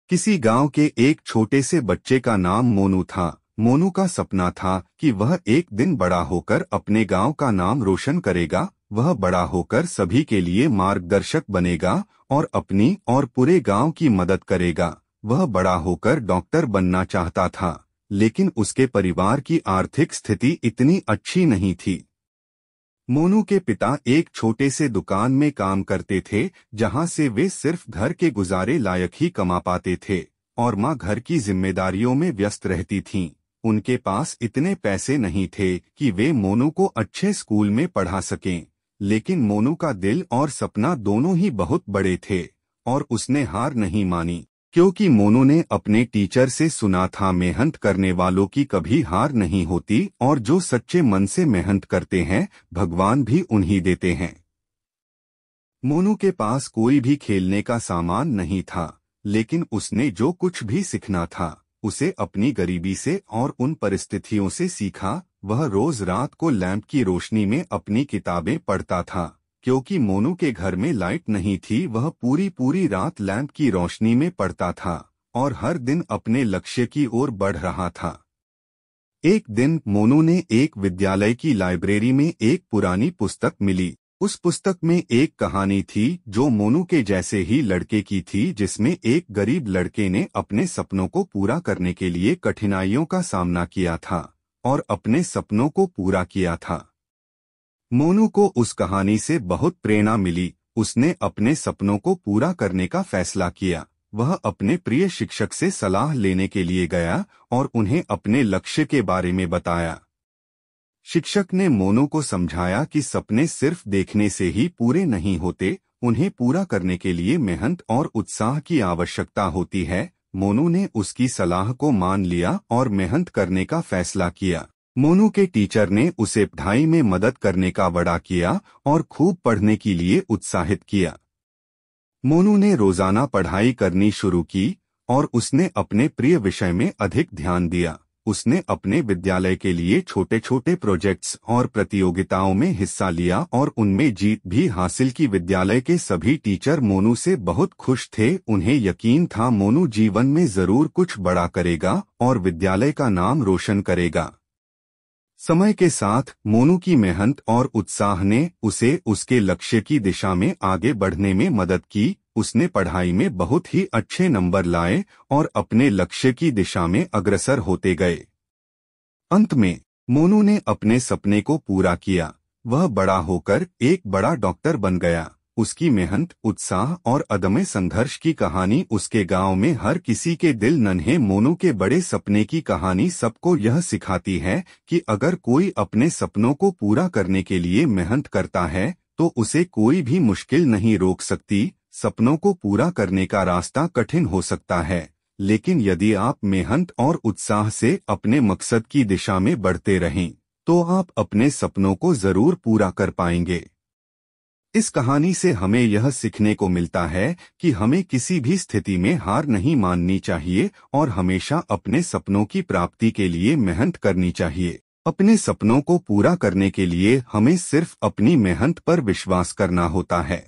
किसी गांव के एक छोटे से बच्चे का नाम मोनू था। मोनू का सपना था कि वह एक दिन बड़ा होकर अपने गांव का नाम रोशन करेगा। वह बड़ा होकर सभी के लिए मार्गदर्शक बनेगा और अपनी और पूरे गांव की मदद करेगा। वह बड़ा होकर डॉक्टर बनना चाहता था, लेकिन उसके परिवार की आर्थिक स्थिति इतनी अच्छी नहीं थी। मोनू के पिता एक छोटे से दुकान में काम करते थे, जहां से वे सिर्फ घर के गुजारे लायक ही कमा पाते थे, और माँ घर की जिम्मेदारियों में व्यस्त रहती थीं। उनके पास इतने पैसे नहीं थे कि वे मोनू को अच्छे स्कूल में पढ़ा सकें, लेकिन मोनू का दिल और सपना दोनों ही बहुत बड़े थे, और उसने हार नहीं मानी, क्योंकि मोनू ने अपने टीचर से सुना था, मेहनत करने वालों की कभी हार नहीं होती और जो सच्चे मन से मेहनत करते हैं भगवान भी उन्हीं देते हैं। मोनू के पास कोई भी खेलने का सामान नहीं था, लेकिन उसने जो कुछ भी सीखना था उसे अपनी गरीबी से और उन परिस्थितियों से सीखा। वह रोज रात को लैंप की रोशनी में अपनी किताबें पढ़ता था। क्योंकि मोनू के घर में लाइट नहीं थी, वह पूरी पूरी रात लैंप की रोशनी में पढ़ता था और हर दिन अपने लक्ष्य की ओर बढ़ रहा था। एक दिन मोनू ने एक विद्यालय की लाइब्रेरी में एक पुरानी पुस्तक मिली। उस पुस्तक में एक कहानी थी जो मोनू के जैसे ही लड़के की थी, जिसमें एक गरीब लड़के ने अपने सपनों को पूरा करने के लिए कठिनाइयों का सामना किया था और अपने सपनों को पूरा किया था। मोनू को उस कहानी से बहुत प्रेरणा मिली। उसने अपने सपनों को पूरा करने का फैसला किया। वह अपने प्रिय शिक्षक से सलाह लेने के लिए गया और उन्हें अपने लक्ष्य के बारे में बताया। शिक्षक ने मोनू को समझाया कि सपने सिर्फ देखने से ही पूरे नहीं होते, उन्हें पूरा करने के लिए मेहनत और उत्साह की आवश्यकता होती है। मोनू ने उसकी सलाह को मान लिया और मेहनत करने का फैसला किया। मोनू के टीचर ने उसे पढ़ाई में मदद करने का वादा किया और खूब पढ़ने के लिए उत्साहित किया। मोनू ने रोजाना पढ़ाई करनी शुरू की और उसने अपने प्रिय विषय में अधिक ध्यान दिया। उसने अपने विद्यालय के लिए छोटे छोटे प्रोजेक्ट्स और प्रतियोगिताओं में हिस्सा लिया और उनमें जीत भी हासिल की। विद्यालय के सभी टीचर मोनू से बहुत खुश थे। उन्हें यकीन था मोनू जीवन में जरूर कुछ बड़ा करेगा और विद्यालय का नाम रोशन करेगा। समय के साथ मोनू की मेहनत और उत्साह ने उसे उसके लक्ष्य की दिशा में आगे बढ़ने में मदद की। उसने पढ़ाई में बहुत ही अच्छे नंबर लाए और अपने लक्ष्य की दिशा में अग्रसर होते गए। अंत में मोनू ने अपने सपने को पूरा किया। वह बड़ा होकर एक बड़ा डॉक्टर बन गया। उसकी मेहनत, उत्साह और अदम्य संघर्ष की कहानी उसके गांव में हर किसी के दिल नन्हे मोनू के बड़े सपने की कहानी सबको यह सिखाती है कि अगर कोई अपने सपनों को पूरा करने के लिए मेहनत करता है तो उसे कोई भी मुश्किल नहीं रोक सकती। सपनों को पूरा करने का रास्ता कठिन हो सकता है, लेकिन यदि आप मेहनत और उत्साह से अपने मकसद की दिशा में बढ़ते रहें तो आप अपने सपनों को जरूर पूरा कर पाएंगे। इस कहानी से हमें यह सीखने को मिलता है कि हमें किसी भी स्थिति में हार नहीं माननी चाहिए और हमेशा अपने सपनों की प्राप्ति के लिए मेहनत करनी चाहिए। अपने सपनों को पूरा करने के लिए हमें सिर्फ अपनी मेहनत पर विश्वास करना होता है।